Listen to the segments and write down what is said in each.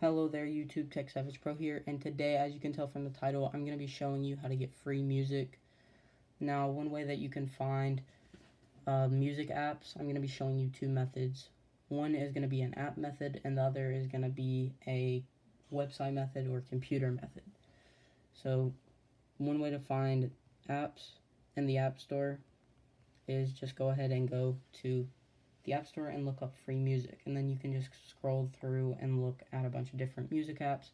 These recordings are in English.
Hello there, YouTube. Tech Savage Pro here, and today, as you can tell from the title, I'm going to be showing you how to get free music. Now, one way that you can find music apps, I'm going to be showing you two methods. One is going to be an app method, and the other is going to be a website method or computer method. So, one way to find apps in the App Store is just go ahead and go to the App Store and look up free music, and then you can just scroll through and look at a bunch of different music apps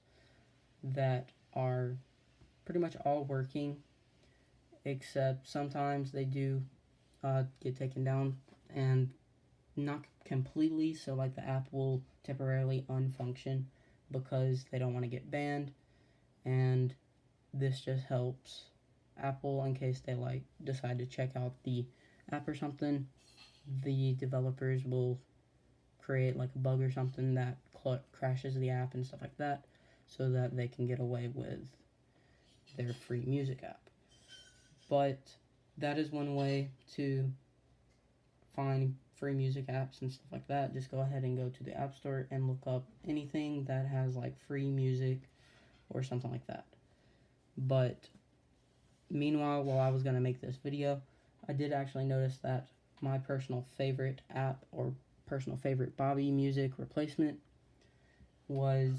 that are pretty much all working, except sometimes they do get taken down, and not completely, so like the app will temporarily unfunction because they don't want to get banned, and this just helps Apple in case they decide to check out the app or something. The developers will create like a bug or something that crashes the app and stuff like that, so that they can get away with their free music app. But that is one way to find free music apps and stuff like that. Just go ahead and go to the App Store and look up anything that has like free music or something like that. But meanwhile, while I was going to make this video, I did actually notice that my personal favorite app or personal favorite Bobby music replacement was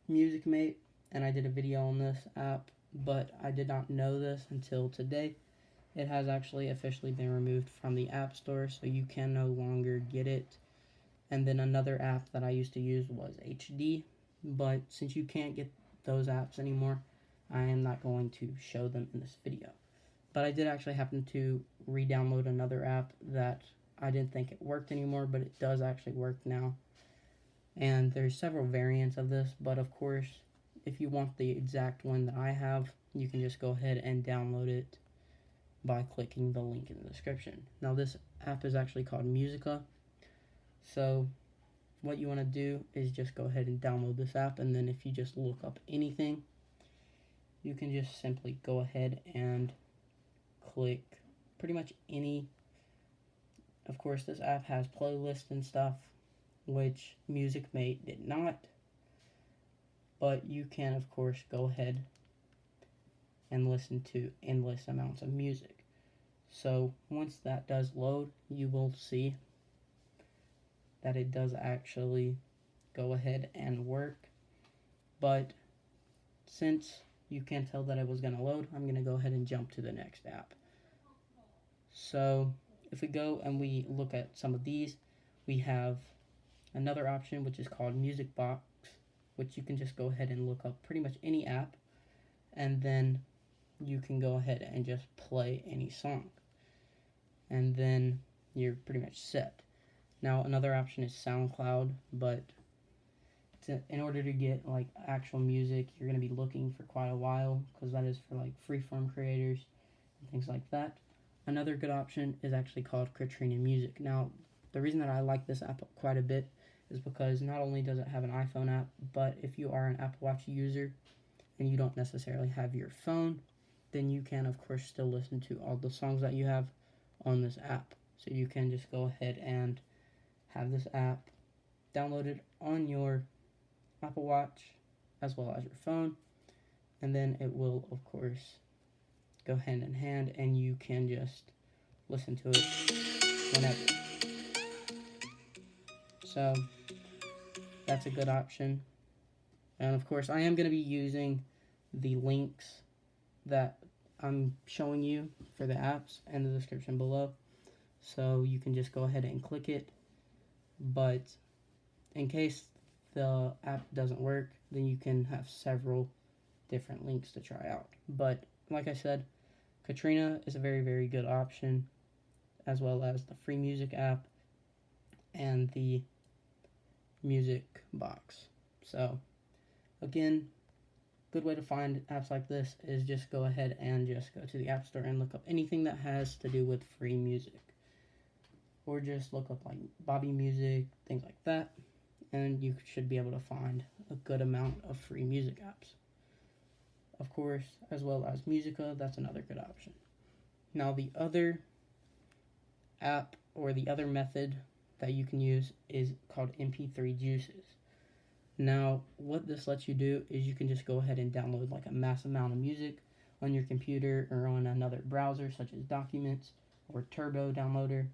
Musica, and I did a video on this app, but I did not know this until today. It has actually officially been removed from the App Store, so you can no longer get it. And then another app that I used to use was HD, but since you can't get those apps anymore, I am not going to show them in this video. But I did actually happen to re-download another app that I didn't think it worked anymore, but it does actually work now. And there's several variants of this, but of course, if you want the exact one that I have, you can just go ahead and download it by clicking the link in the description. Now, this app is actually called Musica. So what you want to do is just go ahead and download this app, and then if you just look up anything, you can just simply go ahead and click pretty much any. Of course, this app has playlists and stuff, which Musica did not, but you can of course go ahead and listen to endless amounts of music. So once that does load, you will see that it does actually go ahead and work. But since you can tell that it was going to load, I'm going to go ahead and jump to the next app. So if we go and we look at some of these, we have another option which is called Music Box, which you can just go ahead and look up pretty much any app, and then you can go ahead and just play any song, and then you're pretty much set. Now another option is SoundCloud, but in order to get like actual music, you're going to be looking for quite a while, because that is for like freeform creators and things like that. Another good option is actually called Katrina Music. Now, the reason that I like this app quite a bit is because not only does it have an iPhone app, but if you are an Apple Watch user and you don't necessarily have your phone, then you can of course still listen to all the songs that you have on this app. So you can just go ahead and have this app downloaded on your Apple Watch as well as your phone, and then it will of course go hand in hand, and you can just listen to it whenever. So that's a good option. And of course, I am going to be using the links that I'm showing you for the apps in the description below, so you can just go ahead and click it. But in case the app doesn't work, then you can have several different links to try out. But like I said, Katrina is a very, very good option, as well as the free music app and the Music Box. So again, good way to find apps like this is just go ahead and just go to the App Store and look up anything that has to do with free music, or just look up like Bobby music, things like that, and you should be able to find a good amount of free music apps. Of course, as well as Musica, that's another good option. Now the other app or the other method that you can use is called MP3 Juices. Now, what this lets you do is you can just go ahead and download like a mass amount of music on your computer or on another browser such as Documents or Turbo Downloader,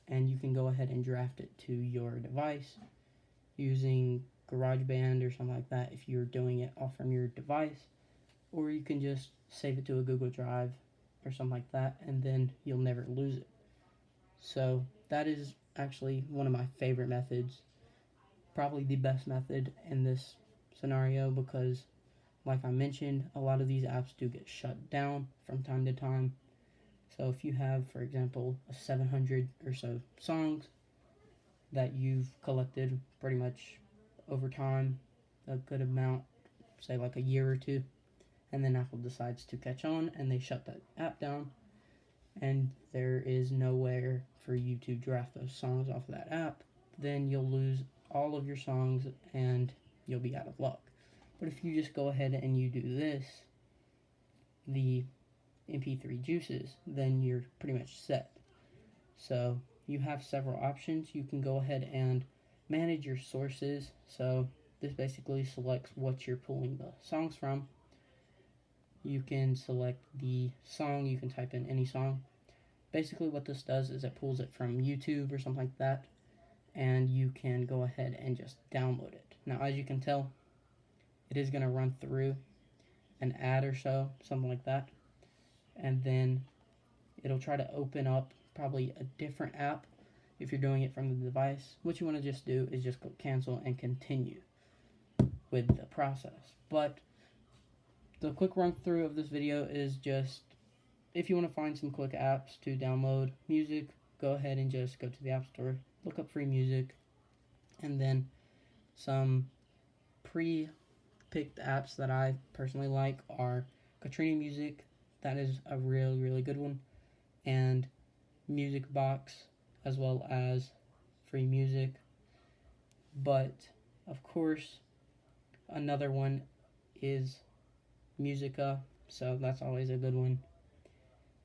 and you can go ahead and draft it to your device using GarageBand or something like that if you're doing it off from your device, or you can just save it to a Google Drive or something like that, and then you'll never lose it. So that is actually one of my favorite methods, probably the best method in this scenario, because like I mentioned, a lot of these apps do get shut down from time to time. So if you have, for example, 700 or so songs that you've collected pretty much over time, a good amount, say like a year or two, and then Apple decides to catch on and they shut that app down, and there is nowhere for you to draft those songs off of that app, then you'll lose all of your songs and you'll be out of luck. But if you just go ahead and you do this, the MP3 Juices, then you're pretty much set. So you have several options. You can go ahead and manage your sources. So this basically selects what you're pulling the songs from. You can select the song, you can type in any song. Basically what this does is it pulls it from YouTube or something like that, and you can go ahead and just download it. Now, as you can tell, it is going to run through an ad or so, something like that, and then it'll try to open up probably a different app if you're doing it from the device. What you want to just do is just click cancel and continue with the process. But the quick run through of this video is just, if you want to find some quick apps to download music, go ahead and just go to the App Store, look up free music, and then some pre-picked apps that I personally like are Katrina Music, that is a really good one, and Music Box, as well as free music. But of course, another one is Musica, so that's always a good one.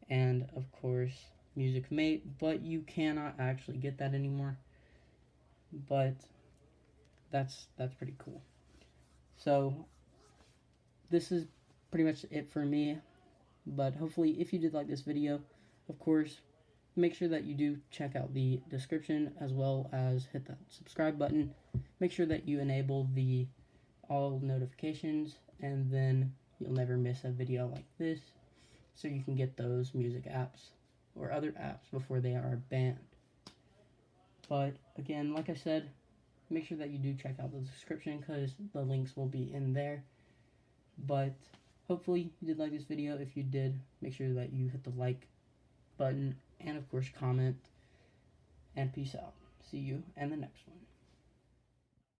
And of course, Music Mate, but you cannot actually get that anymore. But that's pretty cool. So this is pretty much it for me. But hopefully, if you did like this video, of course, make sure that you do check out the description as well as hit that subscribe button. Make sure that you enable the all notifications, and then you'll never miss a video like this, so you can get those music apps or other apps before they are banned. But again, like I said, make sure that you do check out the description because the links will be in there. But hopefully you did like this video. If you did, make sure that you hit the like button and of course comment, and peace out. See you in the next one.